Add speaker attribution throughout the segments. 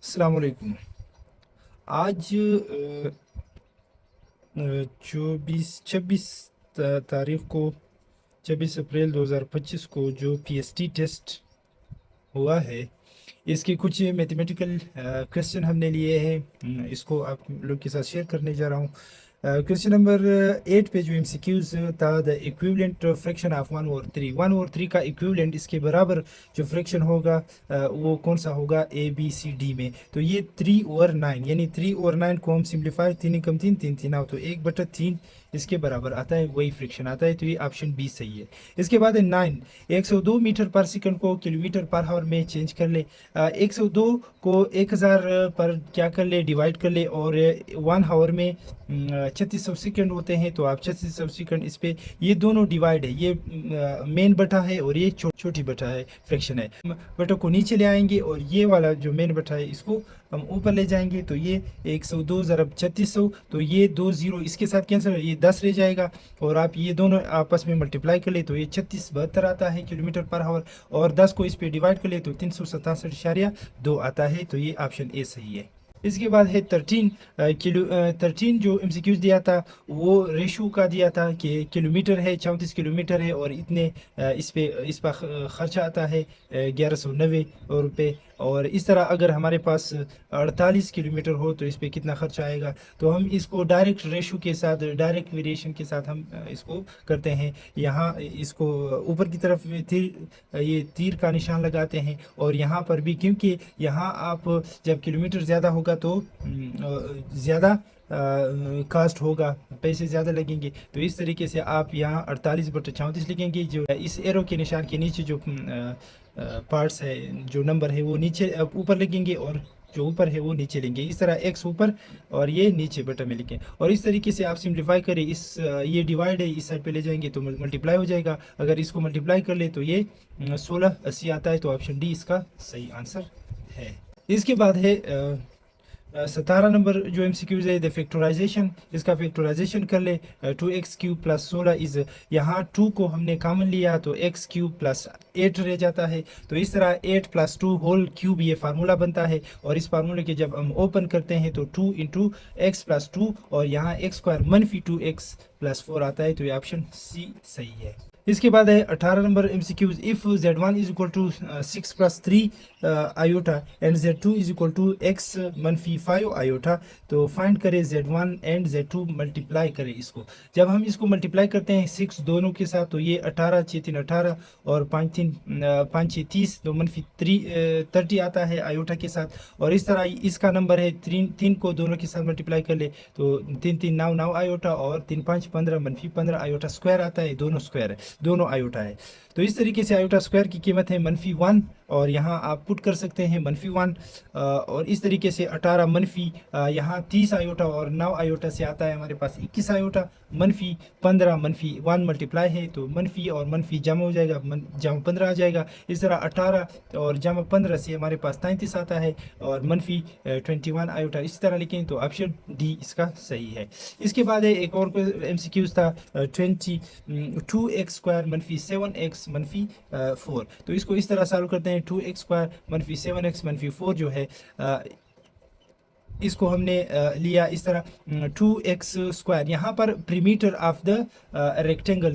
Speaker 1: अस्सलाम वालेकुम। आज तारीख को 26 अप्रैल 2025 को जो पीएसटी टेस्ट हुआ है, इसके कुछ मैथमेटिकल क्वेश्चन हमने लिए हैं। इसको आप लोग के साथ शेयर करने जा रहा हूँ। क्वेश्चन नंबर 8 पे जो एमसीक्यूज था, द इक्विवेलेंट फ्रैक्शन ऑफ 1/3। 1/3 का इक्विवेलेंट, इसके बराबर जो फ्रैक्शन होगा वो कौन सा होगा ए बी सी डी में। तो ये 3/9, यानी 3/9 को हम सिंप्लीफाई, 3 एकम 3, 3 3 आओ तो 1/3 इसके बराबर आता है, वही फ्रिक्शन आता है। तो ये ऑप्शन बी सही है। इसके बाद है 9, 102 मीटर पर सेकंड को किलोमीटर पर आवर में चेंज कर ले। 102 को 1000 पर क्या कर ले, डिवाइड कर ले, और 1 आवर में 3600 सेकंड होते हैं। तो आप 3600 सेकंड इस पे, ये दोनों डिवाइड है, ये मेन बटा है और ये छोटी बटा है, फ्रैक्शन है। बटों को नीचे ले आएंगे और ये वाला जो मेन बटा है इसको हम ऊपर ले जाएंगे। तो ये 102 ज़रब 3600, तो ये 2 जीरो इसके साथ कैंसिल, ये 10 रह जाएगा। और आप ये दोनों आपस में मल्टीप्लाई कर ले तो ये 3672 आता है किलोमीटर पर आवर, और 10 को इस पे डिवाइड कर ले तो 367.2 आता है। तो ये ऑप्शन ए सही है। इसके बाद है 13 जो एमसीक्यूज दिया था वो रेशो का दिया था कि किलोमीटर है, 34 किलोमीटर है, और इतने इस पर खर्चा आता है 1190 रुपये। और इस तरह अगर हमारे पास 48 किलोमीटर हो तो इस पर कितना खर्चा आएगा। तो हम इसको डायरेक्ट रेशो के साथ, डायरेक्ट वेरिएशन के साथ हम इसको करते हैं। यहाँ इसको ऊपर की तरफ ये तीर का निशान लगाते हैं, और यहाँ पर भी, क्योंकि यहाँ आप जब किलोमीटर ज़्यादा होगा तो ज़्यादा कास्ट होगा, पैसे ज़्यादा लगेंगे। तो इस तरीके से आप यहाँ 48/34 लिखेंगे। जो इस एरो के निशान के नीचे जो पार्ट्स है, जो नंबर है वो नीचे ऊपर लिखेंगे, और जो ऊपर है वो नीचे लेंगे। इस तरह एक्स ऊपर और ये नीचे बटन में लिखें, और इस तरीके से आप सिंप्लीफाई करें। ये डिवाइड है, इस साइड पे ले जाएंगे तो मल्टीप्लाई हो जाएगा। अगर इसको मल्टीप्लाई कर ले तो ये 1680 आता है। तो ऑप्शन डी इसका सही आंसर है। इसके बाद है 17 नंबर जो एमसीक्यूज है, द फैक्टराइजेशन। इसका फैक्टराइजेशन कर ले। 2x³ प्लस 16 इज, यहाँ 2 को हमने कॉमन लिया तो x³ प्लस 8 रह जाता है। तो इस तरह 8 + 2 होल क्यूब ये फार्मूला बनता है, और इस फार्मूले के जब हम ओपन करते हैं तो 2 × x + 2, और यहाँ x² -2x + 4 आता है। तो ये ऑप्शन सी सही है। इसके बाद है 18 number MCQs, if z1 is equal to 6 + 3 iota and z2 is equal to x -5 iota, तो फाइंड करें z1 एंड z2, मल्टीप्लाई करें इसको। जब हम इसको मल्टीप्लाई करते हैं 6 दोनों के साथ तो ये 18 6 3 18 और 5 6 30, तो -30 आता है आयोटा के साथ। और इस तरह इसका नंबर है 3 को दोनों के साथ मल्टीप्लाई कर ले तो 3 3 9 आयोटा, और 3 5 15 -15 आयोटा स्क्वायर आता है। दोनों स्क्वायर है, दोनों आयोटा है। तो इस तरीके से आयोटा स्क्वायर की कीमत है -1, और यहाँ आप पुट कर सकते हैं -1। और इस तरीके से 18 मनफी यहाँ 30 आयोटा और 9 आयोटा से आता है हमारे पास 21 आयोटा, -15 -1 मल्टीप्लाई है तो मनफी और मनफी जमा हो जाएगा, जमा 15 आ जाएगा। इस तरह 18 और जमा 15 से हमारे पास 33 आता है, और -21 आयोटा। इस तरह लिखें तो ऑप्शन डी इसका सही है। इसके बाद है एक और एमसीक्यूज था 2x² -7x -4। तो इसको इस तरह सॉल्व करते हैं। 2x² -7x -4 जो है इसको हमने लिया इस तरह 2x², यहाँ पर प्रीमीटर ऑफ द रेक्टेंगल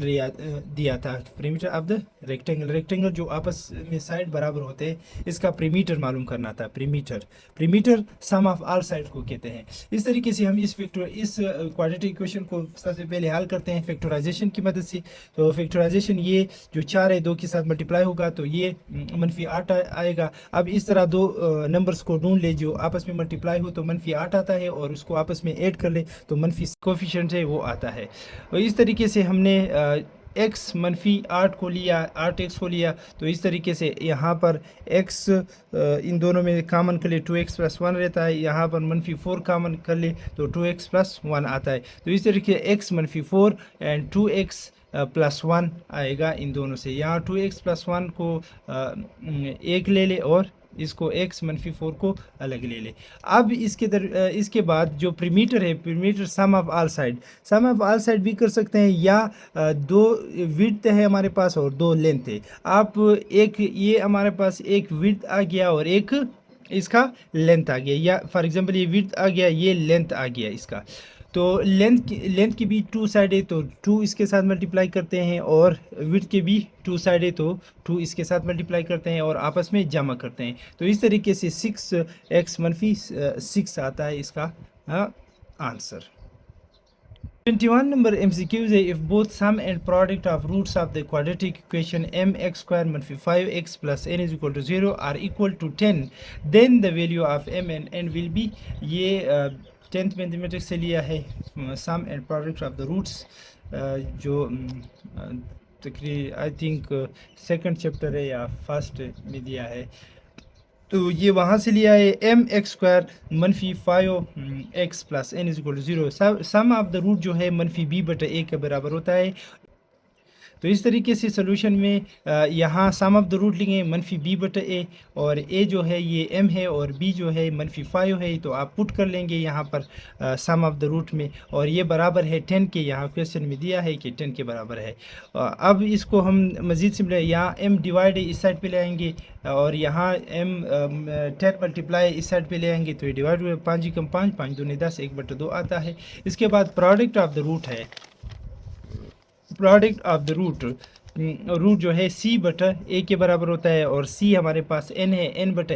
Speaker 1: दिया था। प्रीमीटर ऑफ द रेक्टेंगल जो आपस में साइड बराबर होते हैं, इसका प्रीमीटर मालूम करना था। प्रीमीटर सम ऑफ ऑल साइड को कहते हैं। इस तरीके से हम इस क्वाड्रेटिक इक्वेशन को सबसे पहले हल करते हैं फैक्टराइजेशन की मदद से। तो फैक्टराइजेशन, ये जो 4 है 2 के साथ मल्टीप्लाई होगा तो ये -8 आएगा। अब इस तरह दो नंबर्स को ढूंढ ले जो आपस में मल्टीप्लाई हो तो -8 आता है, और उसको आपस में ऐड कर ले तो मनफी कोफिशिएंट है वो आता है। और इस तरीके से हमने x -8 को लिया, 8x को लिया। तो इस तरीके से यहाँ पर x इन दोनों में कॉमन कर ले 2x + 1 रहता है, यहाँ पर -4 कॉमन कर ले तो 2x + 1 आता है। तो इस तरीके से x -4 एंड 2x + 1 आएगा इन दोनों से। यहाँ 2x + 1 को एक ले ले, और इसको x -4 को अलग ले ले। अब इसके बाद जो प्रीमीटर है, प्रीमीटर सम ऑफ ऑल साइड भी कर सकते हैं, या 2 विड्थ है हमारे पास और 2 लेंथ है। आप एक, ये हमारे पास एक विड्थ आ गया और एक इसका लेंथ आ गया, या फॉर एग्जांपल ये विड्थ आ गया, ये लेंथ आ गया इसका। तो लेंथ की भी टू साइड है, तो टू इसके साथ मल्टीप्लाई करते हैं, और विड्थ के भी टू साइड है, तो टू इसके साथ मल्टीप्लाई करते हैं और आपस में जमा करते हैं। तो इस तरीके से 6x मनफी 6 आता है इसका आंसर। 21 नंबर MCQs है, if both sum and product of roots of the quadratic equation mx square मनफी 5x plus n is equal to 0 are equal to 10, then the value of m and n will be. ये 10th mathematics से लिया है, sum and product of the roots, जो तकरीबन I think second chapter है या first में दिया है, तो ये वहाँ से लिया है। mx स्क्वायर मनफी 5x plus n is equal to 0, sum of the root जो है मनफी b बटा a के बराबर होता है। तो इस तरीके से सोल्यूशन में यहाँ सम ऑफ द रूट लेंगे मनफी b बटा a, और a जो है ये m है और b जो है मनफी 5 है, तो आप पुट कर लेंगे यहाँ पर सम ऑफ द रूट में, और ये बराबर है 10 के। यहाँ क्वेश्चन में दिया है कि 10 के बराबर है। अब इसको हम मज़ीद सिंपल, यहाँ m डिवाइड इस साइड पे ले आएंगे, और यहाँ m 10 मल्टीप्लाई इस साइड पे ले आएंगे, तो ये डिवाइड हुए 5 कम 5, 5 दूनी 10, 1 बटा 2 आता है। इसके बाद प्रोडक्ट ऑफ द रूट है, product of the root, root जो है c बटा a के बराबर होता है, और c हमारे पास n है, n बटा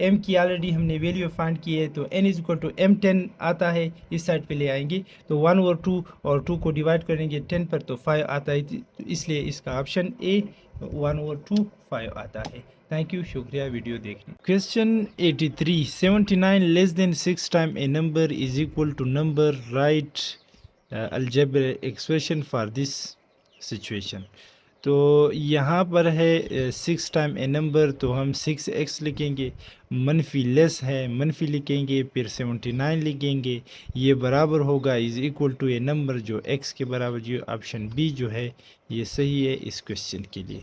Speaker 1: m की ऑलरेडी हमने वैल्यू फाइंड की है, तो n is equal to m10 आता है। इस साइड पे ले आएंगे तो 1 और 2, और 2 को डिवाइड करेंगे 10 पर, तो 5 आता है, तो इसलिए इसका ऑप्शन ए 1 और 2 5 आता है। थैंक यू, शुक्रिया वीडियो देखने। Question 83, 79 less than 6 time a number is equal to number, right algebraic expression for this situation. तो यहाँ पर है 6 टाइम ए नंबर, तो हम 6x लिखेंगे, मनफी लेस है मनफी लिखेंगे, फिर 79 लिखेंगे, ये बराबर होगा is equal to a number जो x के बराबर, जो ऑप्शन बी जो है ये सही है इस क्वेश्चन के लिए।